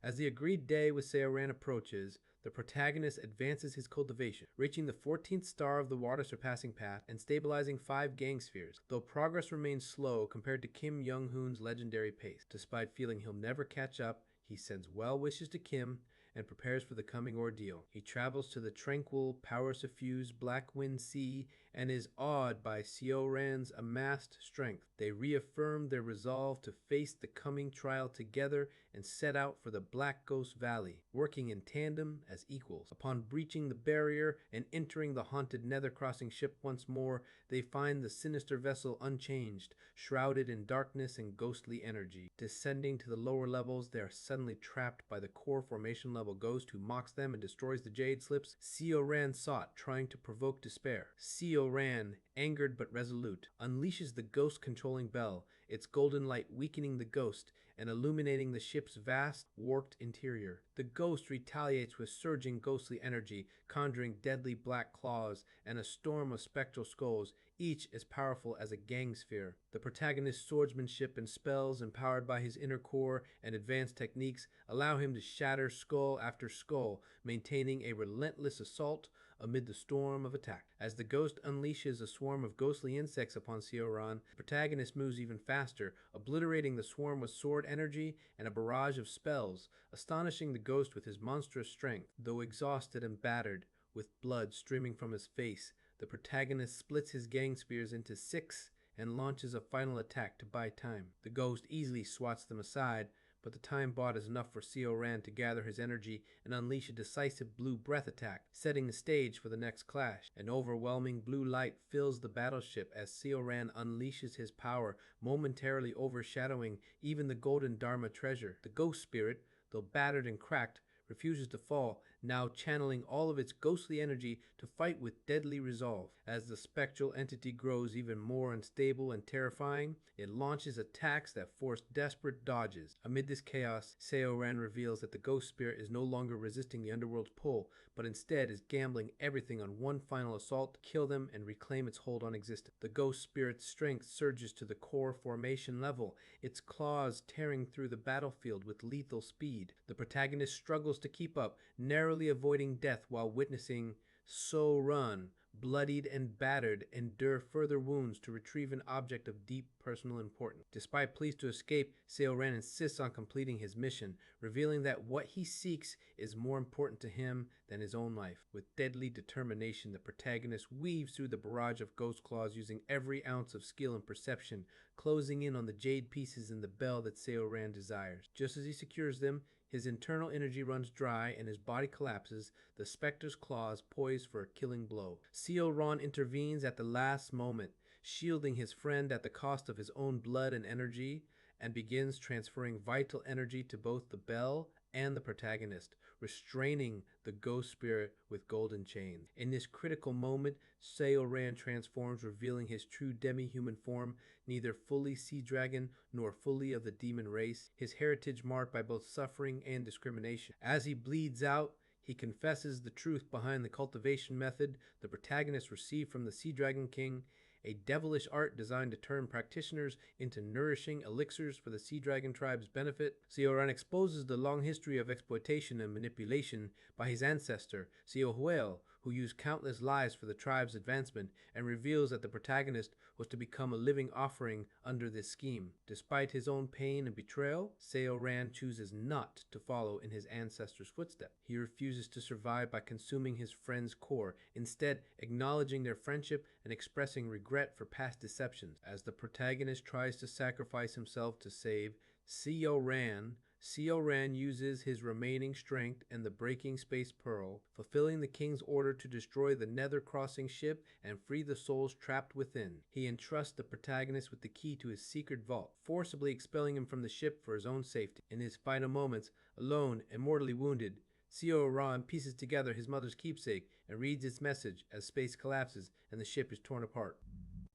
As the agreed day with Seoran approaches, the protagonist advances his cultivation, reaching the 14th star of the water surpassing path and stabilizing 5 gang spheres, though progress remains slow compared to Kim Young-hoon's legendary pace. Despite feeling he'll never catch up, he sends well wishes to Kim and prepares for the coming ordeal. He travels to the tranquil, power-suffused Black Wind Sea and is awed by Seoran's amassed strength. They reaffirm their resolve to face the coming trial together and set out for the Black Ghost Valley, working in tandem as equals. Upon breaching the barrier and entering the haunted Nether Crossing ship once more, they find the sinister vessel unchanged, shrouded in darkness and ghostly energy. Descending to the lower levels, they are suddenly trapped by the core formation level ghost who mocks them and destroys the jade slips Seoran sought, trying to provoke despair. Seoran, angered but resolute, unleashes the ghost-controlling bell, its golden light weakening the ghost and illuminating the ship's vast, warped interior. The ghost retaliates with surging ghostly energy, conjuring deadly black claws and a storm of spectral skulls, each as powerful as a gang sphere. The protagonist's swordsmanship and spells, empowered by his inner core and advanced techniques, allow him to shatter skull after skull, maintaining a relentless assault amid the storm of attack. As the ghost unleashes a swarm of ghostly insects upon Seoran, the protagonist moves even faster, obliterating the swarm with sword energy and a barrage of spells, astonishing the ghost with his monstrous strength. Though exhausted and battered, with blood streaming from his face, the protagonist splits his gang spears into 6 and launches a final attack to buy time. The ghost easily swats them aside, but the time bought is enough for Seoran to gather his energy and unleash a decisive blue breath attack, setting the stage for the next clash. An overwhelming blue light fills the battleship as Seoran unleashes his power, momentarily overshadowing even the golden Dharma treasure. The ghost spirit, though battered and cracked, refuses to fall, now channeling all of its ghostly energy to fight with deadly resolve. As the spectral entity grows even more unstable and terrifying, it launches attacks that force desperate dodges. Amid this chaos, Seoran reveals that the ghost spirit is no longer resisting the underworld's pull, but instead is gambling everything on one final assault to kill them and reclaim its hold on existence. The ghost spirit's strength surges to the core formation level, its claws tearing through the battlefield with lethal speed. The protagonist struggles to keep up, narrowly avoiding death while witnessing So-Run, bloodied and battered, endure further wounds to retrieve an object of deep personal importance. Despite pleas to escape, Seoran insists on completing his mission, revealing that what he seeks is more important to him than his own life. With deadly determination, the protagonist weaves through the barrage of ghost claws using every ounce of skill and perception, closing in on the jade pieces in the bell that Seoran desires. Just as he secures them, his internal energy runs dry and his body collapses, the specter's claws poised for a killing blow. Seoran intervenes at the last moment, shielding his friend at the cost of his own blood and energy, and begins transferring vital energy to both the bell and the protagonist, restraining the ghost spirit with golden chains. In this critical moment, Seoran transforms, revealing his true demi-human form, neither fully sea dragon nor fully of the demon race, his heritage marked by both suffering and discrimination. As he bleeds out, he confesses the truth behind the cultivation method the protagonist received from the Sea Dragon King, a devilish art designed to turn practitioners into nourishing elixirs for the Sea Dragon tribe's benefit. Seoran exposes the long history of exploitation and manipulation by his ancestor, Seohuel, who used countless lies for the tribe's advancement, and reveals that the protagonist was to become a living offering under this scheme. Despite his own pain and betrayal, Seoran chooses not to follow in his ancestors' footsteps. He refuses to survive by consuming his friend's core, instead acknowledging their friendship and expressing regret for past deceptions. As the protagonist tries to sacrifice himself to save Seoran, Seoran uses his remaining strength and the breaking space pearl, fulfilling the king's order to destroy the Nether Crossing ship and free the souls trapped within. He entrusts the protagonist with the key to his secret vault, forcibly expelling him from the ship for his own safety. In his final moments, alone and mortally wounded, Seoran pieces together his mother's keepsake and reads its message as space collapses and the ship is torn apart.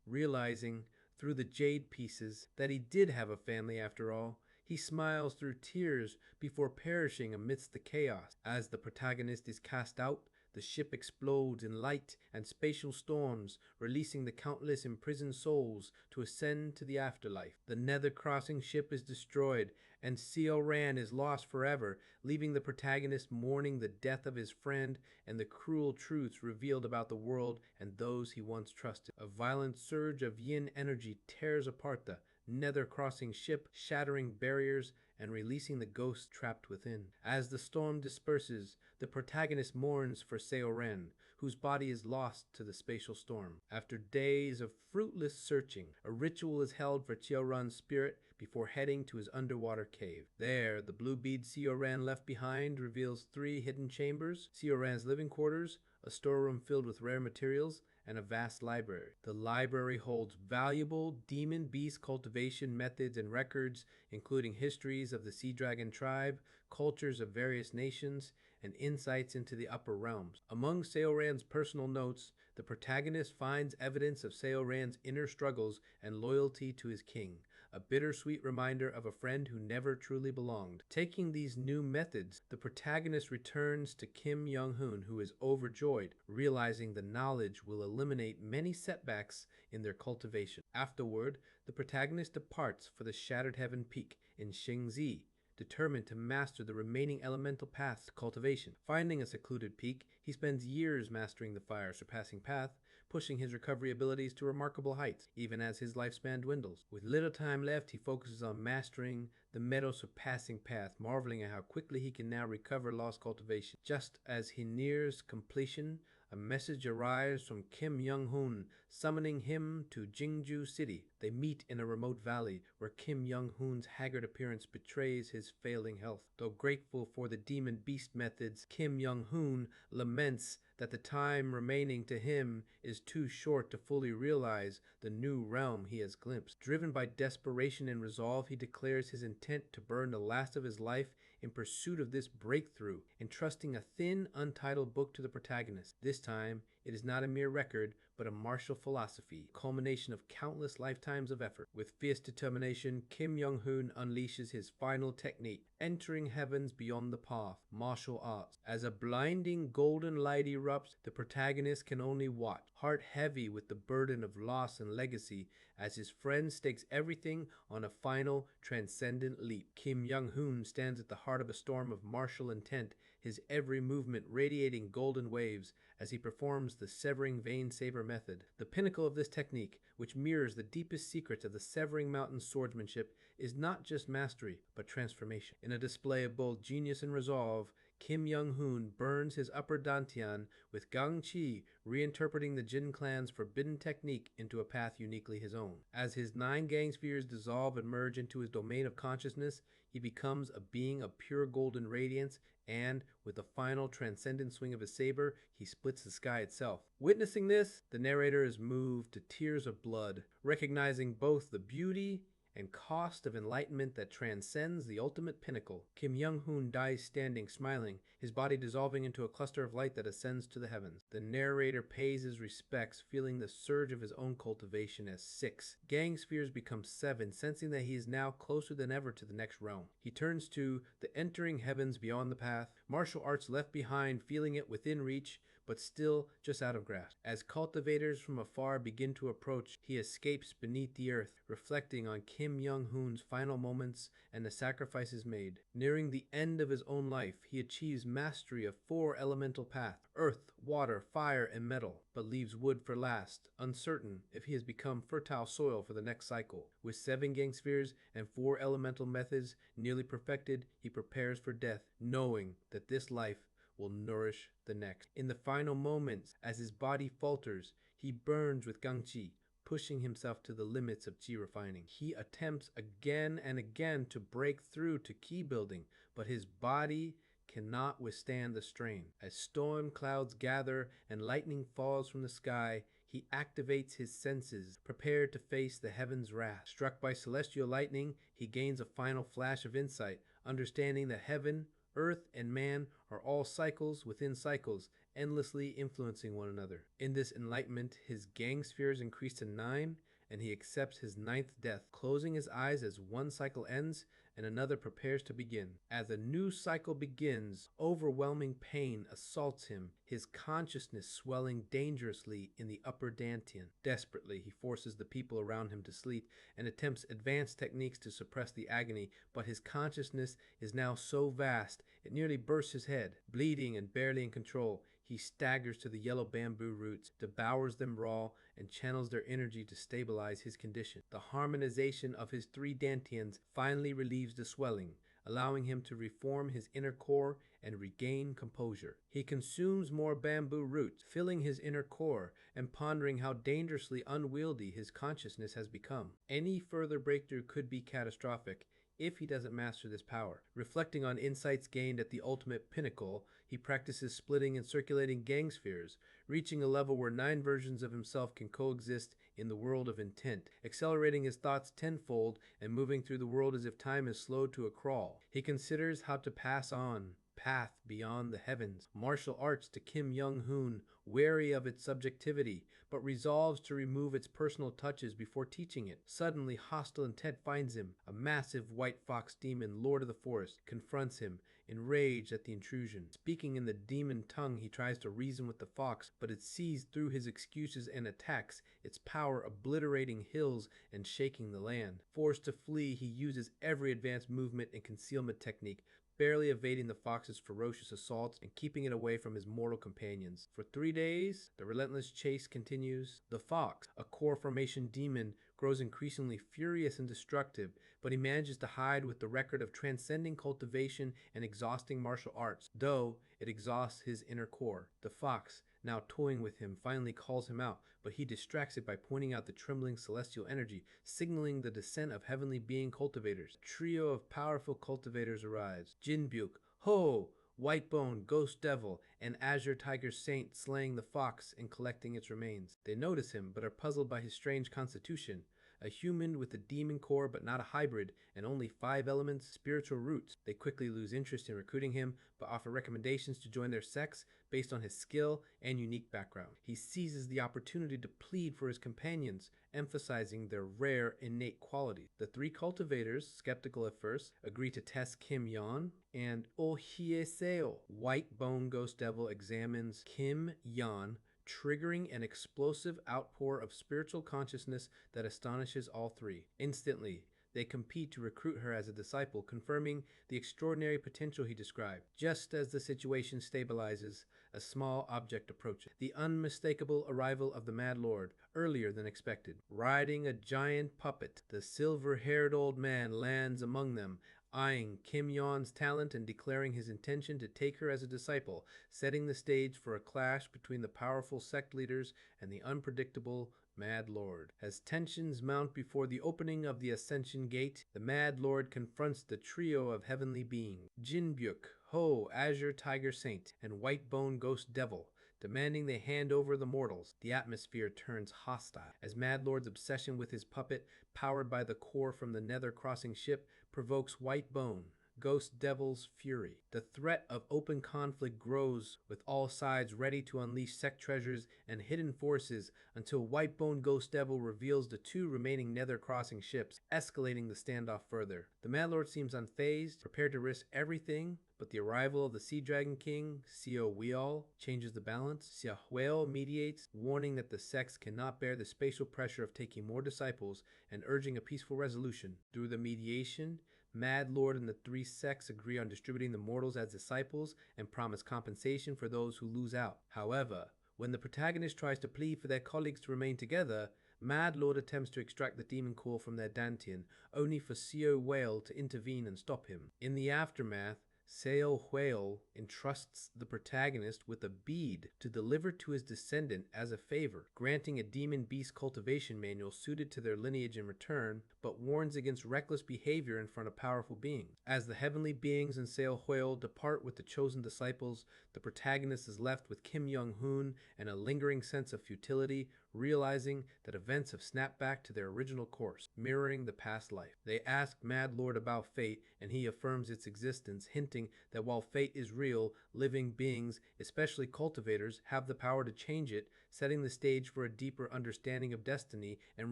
Realizing, through the jade pieces, that he did have a family after all, he smiles through tears before perishing amidst the chaos. As the protagonist is cast out, the ship explodes in light and spatial storms, releasing the countless imprisoned souls to ascend to the afterlife. The Nether Crossing ship is destroyed, and Seo Ran is lost forever, leaving the protagonist mourning the death of his friend and the cruel truths revealed about the world and those he once trusted. A violent surge of yin energy tears apart the nether crossing ship, shattering barriers and releasing the ghosts trapped within. As the storm disperses, the protagonist mourns for Seo Ren, whose body is lost to the spatial storm. After days of fruitless searching, a ritual is held for Seo Ran's spirit before heading to his underwater cave. There, the blue bead Seo Ran left behind reveals 3 hidden chambers: Seo Ran's living quarters, a storeroom filled with rare materials, and a vast library. The library holds valuable demon beast cultivation methods and records, including histories of the Sea Dragon tribe, cultures of various nations, and insights into the upper realms. Among Seo Ran's personal notes, the protagonist finds evidence of Seo Ran's inner struggles and loyalty to his king, a bittersweet reminder of a friend who never truly belonged. Taking these new methods, the protagonist returns to Kim Young-hoon, who is overjoyed, realizing the knowledge will eliminate many setbacks in their cultivation. Afterward, the protagonist departs for the Shattered Heaven Peak in Shingzi, determined to master the remaining elemental paths to cultivation. Finding a secluded peak, he spends years mastering the fire surpassing path, pushing his recovery abilities to remarkable heights, even as his lifespan dwindles. With little time left, he focuses on mastering the meadow surpassing path, marveling at how quickly he can now recover lost cultivation. Just as he nears completion, a message arrives from Kim Young-hoon, summoning him to Jingju City. They meet in a remote valley where Kim Young-hoon's haggard appearance betrays his failing health. Though grateful for the demon beast methods, Kim Young-hoon laments that the time remaining to him is too short to fully realize the new realm he has glimpsed. Driven by desperation and resolve, he declares his intent to burn the last of his life in pursuit of this breakthrough, entrusting a thin, untitled book to the protagonist. This time, it is not a mere record, but a martial philosophy, culmination of countless lifetimes of effort. With fierce determination, Kim Young-hoon unleashes his final technique, entering heavens beyond the path, martial arts. As a blinding golden light erupts, the protagonist can only watch, heart heavy with the burden of loss and legacy, as his friend stakes everything on a final, transcendent leap. Kim Young-hoon stands at the heart of a storm of martial intent, his every movement radiating golden waves as he performs the Severing Vein Saber method. The pinnacle of this technique, which mirrors the deepest secrets of the Severing Mountain swordsmanship, is not just mastery, but transformation. In a display of both genius and resolve, Kim Young-hoon burns his upper dantian with Gang Chi, reinterpreting the Jin clan's forbidden technique into a path uniquely his own. As his 9 gang spheres dissolve and merge into his domain of consciousness, he becomes a being of pure golden radiance, and, with the final transcendent swing of his saber, he splits the sky itself. Witnessing this, the narrator is moved to tears of blood, recognizing both the beauty and cost of enlightenment that transcends the ultimate pinnacle. Kim Young-hoon dies standing, smiling, his body dissolving into a cluster of light that ascends to the heavens. The narrator pays his respects, feeling the surge of his own cultivation as 6 gang spheres become 7, sensing that he is now closer than ever to the next realm. He turns to the entering heavens beyond the path, martial arts left behind, feeling it within reach, but still just out of grasp. As cultivators from afar begin to approach, he escapes beneath the earth, reflecting on Kim Young-hoon's final moments and the sacrifices made. Nearing the end of his own life, he achieves mastery of 4 elemental paths: earth, water, fire, and metal, but leaves wood for last, uncertain if he has become fertile soil for the next cycle. With 7 gang spheres and 4 elemental methods nearly perfected, he prepares for death, knowing that this life will nourish the next. In the final moments, as his body falters, he burns with Gangchi, pushing himself to the limits of chi refining. He attempts again and again to break through to ki building, but his body cannot withstand the strain. As storm clouds gather and lightning falls from the sky, he activates his senses, prepared to face the heavens' wrath. Struck by celestial lightning, he gains a final flash of insight, understanding that heaven, earth, and man are all cycles within cycles, endlessly influencing one another. In this enlightenment, his gang spheres increase to 9, and he accepts his 9th death, closing his eyes as one cycle ends and another prepares to begin. As a new cycle begins, overwhelming pain assaults him, his consciousness swelling dangerously in the upper dantian. Desperately, he forces the people around him to sleep and attempts advanced techniques to suppress the agony, but his consciousness is now so vast it nearly bursts his head. Bleeding and barely in control, he staggers to the yellow bamboo roots, devours them raw, and channels their energy to stabilize his condition. The harmonization of his three dantians finally relieves the swelling, allowing him to reform his inner core and regain composure. He consumes more bamboo roots, filling his inner core and pondering how dangerously unwieldy his consciousness has become. Any further breakthrough could be catastrophic if he doesn't master this power. Reflecting on insights gained at the ultimate pinnacle, he practices splitting and circulating gang spheres, reaching a level where 9 versions of himself can coexist in the world of intent, accelerating his thoughts tenfold and moving through the world as if time is slowed to a crawl. He considers how to pass on path beyond the heavens, martial arts to Kim Young-hoon, wary of its subjectivity, but resolves to remove its personal touches before teaching it. Suddenly, hostile intent finds him. A massive white fox demon, lord of the forest, confronts him, enraged at the intrusion. Speaking in the demon tongue, he tries to reason with the fox, but it sees through his excuses and attacks, its power obliterating hills and shaking the land. Forced to flee, he uses every advanced movement and concealment technique, barely evading the fox's ferocious assaults and keeping it away from his mortal companions. For 3 days, the relentless chase continues. The fox, a core formation demon, grows increasingly furious and destructive, but he manages to hide with the record of transcending cultivation and exhausting martial arts, though it exhausts his inner core. The fox, now toying with him, finally calls him out, but he distracts it by pointing out the trembling celestial energy, signaling the descent of heavenly being cultivators. A trio of powerful cultivators arrives. Jinbyuk, Ho, Whitebone, Ghost Devil, and Azure Tiger Saint slaying the fox and collecting its remains. They notice him, but are puzzled by his strange constitution. A human with a demon core but not a hybrid, and only 5 elements, spiritual roots. They quickly lose interest in recruiting him, but offer recommendations to join their sects based on his skill and unique background. He seizes the opportunity to plead for his companions, emphasizing their rare innate qualities. The 3 cultivators, skeptical at first, agree to test Kim Yon and Oh Hieseo. White Bone Ghost Devil examines Kim Yon, triggering an explosive outpour of spiritual consciousness that astonishes all 3. Instantly, they compete to recruit her as a disciple, confirming the extraordinary potential he described. Just as the situation stabilizes, a small object approaches. The unmistakable arrival of the Mad Lord, earlier than expected. Riding a giant puppet, the silver-haired old man lands among them, eyeing Kim Yon's talent and declaring his intention to take her as a disciple, setting the stage for a clash between the powerful sect leaders and the unpredictable Mad Lord. As tensions mount before the opening of the Ascension Gate, the Mad Lord confronts the trio of heavenly beings, Jinbyuk, Ho, Azure Tiger Saint, and Whitebone Ghost Devil, demanding they hand over the mortals. The atmosphere turns hostile, as Mad Lord's obsession with his puppet, powered by the core from the Nether crossing ship, provokes Whitebone, Ghost Devil's fury. The threat of open conflict grows, with all sides ready to unleash sect treasures and hidden forces until Whitebone Ghost Devil reveals the 2 remaining Nether crossing ships, escalating the standoff further. The Mad Lord seems unfazed, prepared to risk everything, but the arrival of the Sea Dragon King, Seo Weol, changes the balance. Seo Weol mediates, warning that the sects cannot bear the spatial pressure of taking more disciples and urging a peaceful resolution. Through the mediation, Mad Lord and the 3 sects agree on distributing the mortals as disciples and promise compensation for those who lose out. However, when the protagonist tries to plead for their colleagues to remain together, Mad Lord attempts to extract the demon core from their dantian, only for Seo Weol to intervene and stop him. In the aftermath, Seo Weol entrusts the protagonist with a bead to deliver to his descendant as a favor, granting a demon beast cultivation manual suited to their lineage in return, but warns against reckless behavior in front of powerful beings. As the heavenly beings and Seo Weol depart with the chosen disciples, the protagonist is left with Kim Young-hoon and a lingering sense of futility, realizing that events have snapped back to their original course, mirroring the past life. They ask Mad Lord about fate, and he affirms its existence, hinting that while fate is real, living beings, especially cultivators, have the power to change it, setting the stage for a deeper understanding of destiny and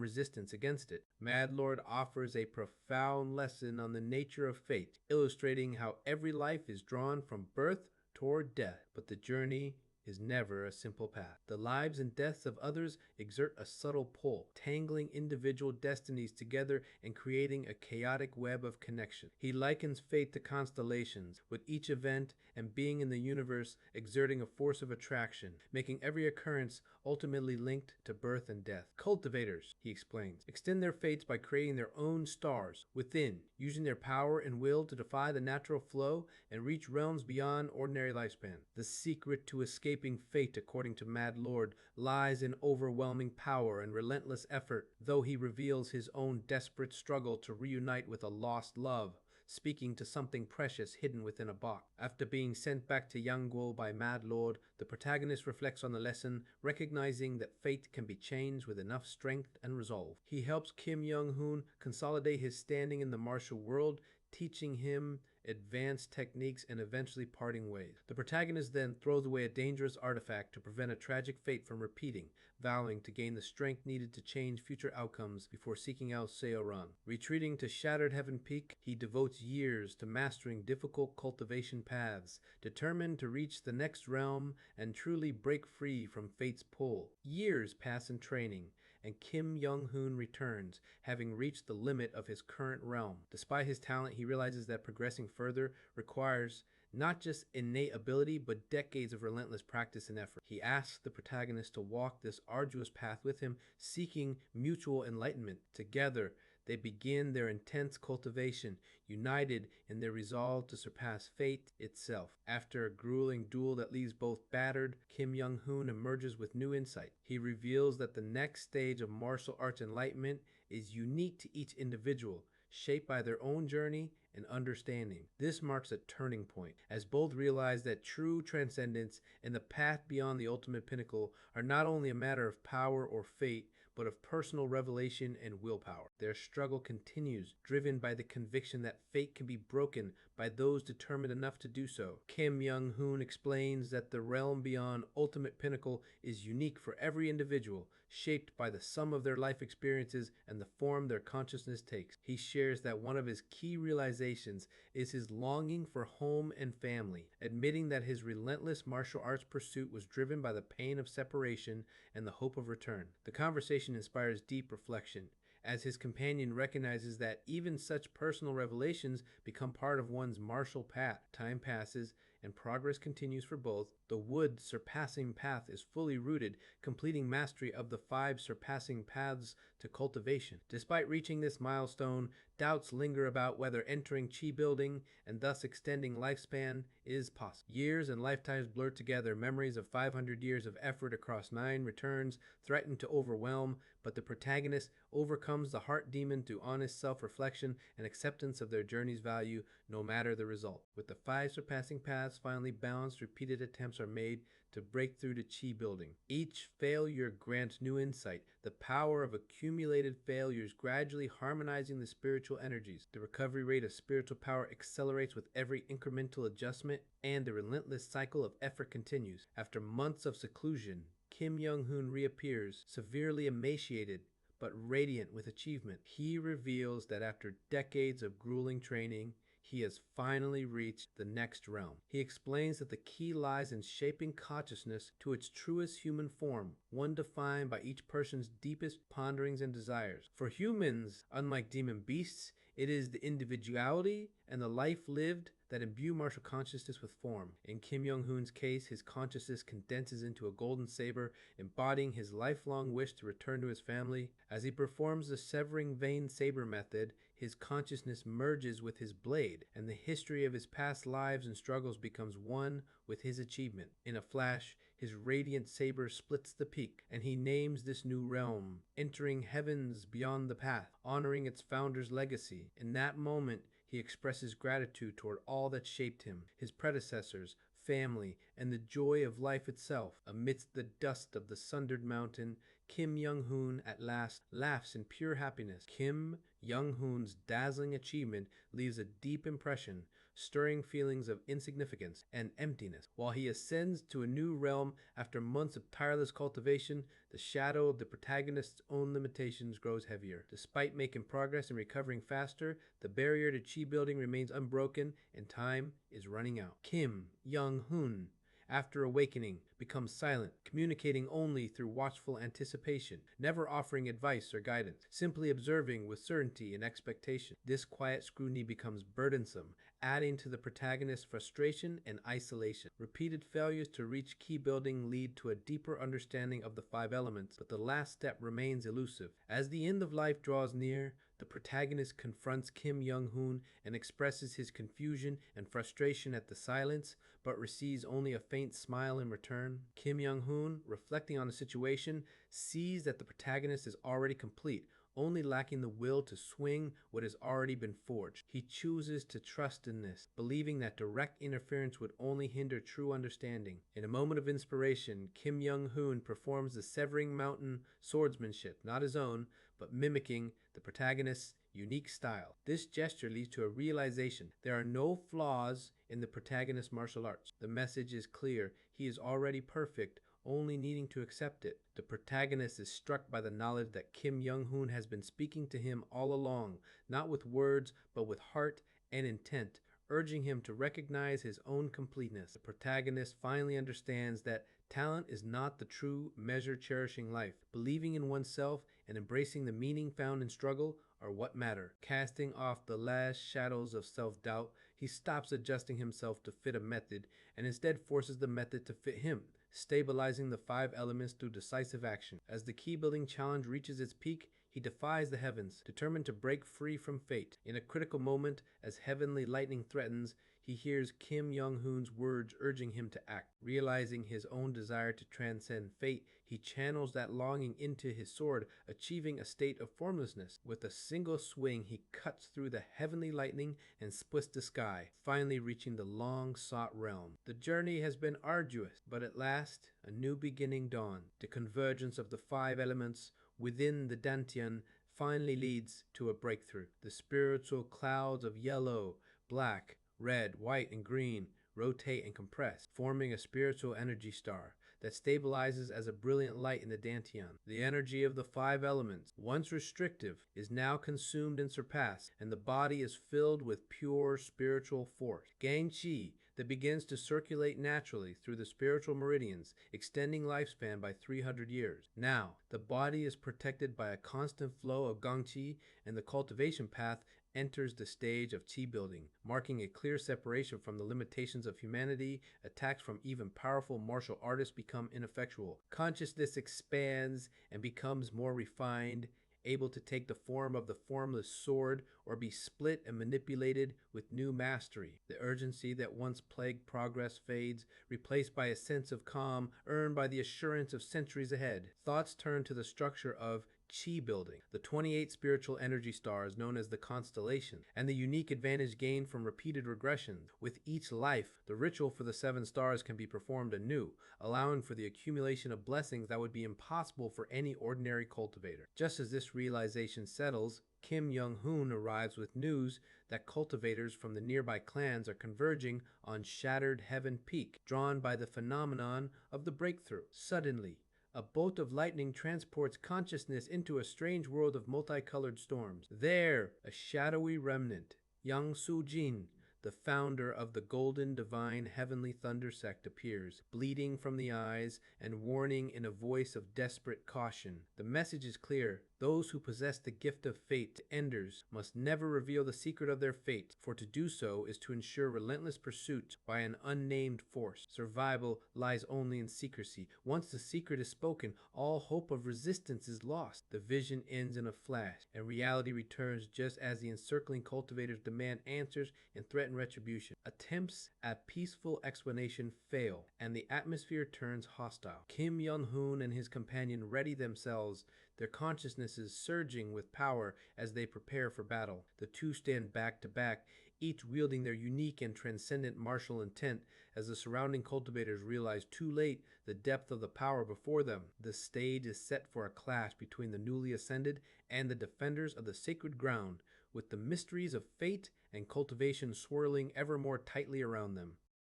resistance against it. Mad Lord offers a profound lesson on the nature of fate, illustrating how every life is drawn from birth toward death, but the journey is never a simple path. The lives and deaths of others exert a subtle pull, tangling individual destinies together and creating a chaotic web of connection. He likens fate to constellations, with each event and being in the universe exerting a force of attraction, making every occurrence ultimately linked to birth and death. Cultivators, he explains, extend their fates by creating their own stars within, using their power and will to defy the natural flow and reach realms beyond ordinary lifespan. The secret to escaping fate, according to Mad Lord, lies in overwhelming power and relentless effort, though he reveals his own desperate struggle to reunite with a lost love, speaking to something precious hidden within a box. After being sent back to Yanguo by Mad Lord, the protagonist reflects on the lesson, recognizing that fate can be changed with enough strength and resolve. He helps Kim Young-hoon consolidate his standing in the martial world, teaching him advanced techniques and eventually parting ways. The protagonist then throws away a dangerous artifact to prevent a tragic fate from repeating, vowing to gain the strength needed to change future outcomes before seeking out Seoran. Retreating to Shattered Heaven Peak, he devotes years to mastering difficult cultivation paths, determined to reach the next realm and truly break free from fate's pull. Years pass in training, and Kim Young-hoon returns, having reached the limit of his current realm. Despite his talent, he realizes that progressing further requires not just innate ability, but decades of relentless practice and effort. He asks the protagonist to walk this arduous path with him, seeking mutual enlightenment. Together, they begin their intense cultivation, united in their resolve to surpass fate itself. After a grueling duel that leaves both battered, Kim Young-hoon emerges with new insight. He reveals that the next stage of martial arts enlightenment is unique to each individual, shaped by their own journey and understanding. This marks a turning point, as both realize that true transcendence and the path beyond the ultimate pinnacle are not only a matter of power or fate, but of personal revelation and willpower. Their struggle continues, driven by the conviction that fate can be broken by those determined enough to do so. Kim Young-hoon explains that the realm beyond ultimate pinnacle is unique for every individual, shaped by the sum of their life experiences and the form their consciousness takes. He shares that one of his key realizations is his longing for home and family, admitting that his relentless martial arts pursuit was driven by the pain of separation and the hope of return. The conversation inspires deep reflection, as his companion recognizes that even such personal revelations become part of one's martial path. Time passes, and progress continues for both. The wood surpassing path is fully rooted, completing mastery of the 5 surpassing paths to cultivation. Despite reaching this milestone, doubts linger about whether entering chi building and thus extending lifespan is possible. Years and lifetimes blur together, memories of 500 years of effort across 9 returns threaten to overwhelm, but the protagonist overcomes the heart demon through honest self-reflection and acceptance of their journey's value, no matter the result. With the 5 surpassing paths finally balanced, repeated attempts are made to break through to chi building. Each failure grants new insight, the power of accumulated failures gradually harmonizing the spiritual energies. The recovery rate of spiritual power accelerates with every incremental adjustment, and the relentless cycle of effort continues. After months of seclusion, Kim Young-hoon reappears, severely emaciated but radiant with achievement. He reveals that after decades of grueling training, he has finally reached the next realm. He explains that the key lies in shaping consciousness to its truest human form, one defined by each person's deepest ponderings and desires. For humans, unlike demon beasts, it is the individuality and the life lived that imbue martial consciousness with form. In Kim Young-hoon's case, his consciousness condenses into a golden saber, embodying his lifelong wish to return to his family. As he performs the severing vein saber method, his consciousness merges with his blade, and the history of his past lives and struggles becomes one with his achievement. In a flash, his radiant saber splits the peak, and he names this new realm, entering heavens beyond the path, honoring its founder's legacy. In that moment, he expresses gratitude toward all that shaped him, his predecessors, family, and the joy of life itself. Amidst the dust of the sundered mountain, Kim Young-hoon at last laughs in pure happiness. Kim Young-hoon's dazzling achievement leaves a deep impression, stirring feelings of insignificance and emptiness. While he ascends to a new realm after months of tireless cultivation, the shadow of the protagonist's own limitations grows heavier. Despite making progress and recovering faster, the barrier to chi building remains unbroken and time is running out. Kim Young-hoon, after awakening, becomes silent, communicating only through watchful anticipation, never offering advice or guidance, simply observing with certainty and expectation. This quiet scrutiny becomes burdensome, adding to the protagonist's frustration and isolation. Repeated failures to reach key building lead to a deeper understanding of the five elements, but the last step remains elusive. As the end of life draws near, the protagonist confronts Kim Young-hoon and expresses his confusion and frustration at the silence, but receives only a faint smile in return. Kim Young-hoon, reflecting on the situation, sees that the protagonist is already complete, only lacking the will to swing what has already been forged. He chooses to trust in this, believing that direct interference would only hinder true understanding. In a moment of inspiration, Kim Young-hoon performs the Severing Mountain swordsmanship, not his own, but mimicking the protagonist's unique style. This gesture leads to a realization: there are no flaws in the protagonist's martial arts. The message is clear: he is already perfect, only needing to accept it. The protagonist is struck by the knowledge that Kim Young-hoon has been speaking to him all along, not with words, but with heart and intent, urging him to recognize his own completeness. The protagonist finally understands that talent is not the true measure cherishing life. Believing in oneself and embracing the meaning found in struggle are what matter. Casting off the last shadows of self-doubt, he stops adjusting himself to fit a method and instead forces the method to fit him, stabilizing the five elements through decisive action. As the key building challenge reaches its peak, he defies the heavens, determined to break free from fate. In a critical moment, as heavenly lightning threatens, he hears Kim Young-hoon's words urging him to act. Realizing his own desire to transcend fate, he channels that longing into his sword, achieving a state of formlessness. With a single swing, he cuts through the heavenly lightning and splits the sky, finally reaching the long-sought realm. The journey has been arduous, but at last, a new beginning dawned. The convergence of the five elements within the Dantian finally leads to a breakthrough. The spiritual clouds of yellow, black, red, white, and green rotate and compress, forming a spiritual energy star that stabilizes as a brilliant light in the Dantian. The energy of the five elements, once restrictive, is now consumed and surpassed, and the body is filled with pure spiritual force. Gang Chi, that begins to circulate naturally through the spiritual meridians, extending lifespan by 300 years. Now, the body is protected by a constant flow of Gangqi, and the cultivation path enters the stage of chi building, marking a clear separation from the limitations of humanity. Attacks from even powerful martial artists become ineffectual. Consciousness expands and becomes more refined, able to take the form of the formless sword or be split and manipulated with new mastery. The urgency that once plagued progress fades, replaced by a sense of calm earned by the assurance of centuries ahead. Thoughts turn to the structure of chi building, the 28 spiritual energy stars known as the constellation, and the unique advantage gained from repeated regressions. With each life, the ritual for the 7 stars can be performed anew, allowing for the accumulation of blessings that would be impossible for any ordinary cultivator. Just as this realization settles, Kim Young-hoon arrives with news that cultivators from the nearby clans are converging on Shattered Heaven Peak, drawn by the phenomenon of the breakthrough. Suddenly, a bolt of lightning transports consciousness into a strange world of multicolored storms. There, a shadowy remnant, Yang Su-jin, the founder of the Golden Divine Heavenly Thunder sect, appears, bleeding from the eyes and warning in a voice of desperate caution. The message is clear: those who possess the gift of fate to enders must never reveal the secret of their fate, for to do so is to ensure relentless pursuit by an unnamed force. Survival lies only in secrecy. Once the secret is spoken, all hope of resistance is lost. The vision ends in a flash, and reality returns just as the encircling cultivators demand answers and threaten retribution. Attempts at peaceful explanation fail, and the atmosphere turns hostile. Kim Young-hoon and his companion ready themselves, their consciousnesses surging with power as they prepare for battle. The two stand back to back, each wielding their unique and transcendent martial intent as the surrounding cultivators realize too late the depth of the power before them. The stage is set for a clash between the newly ascended and the defenders of the sacred ground, with the mysteries of fate and cultivation swirling ever more tightly around them.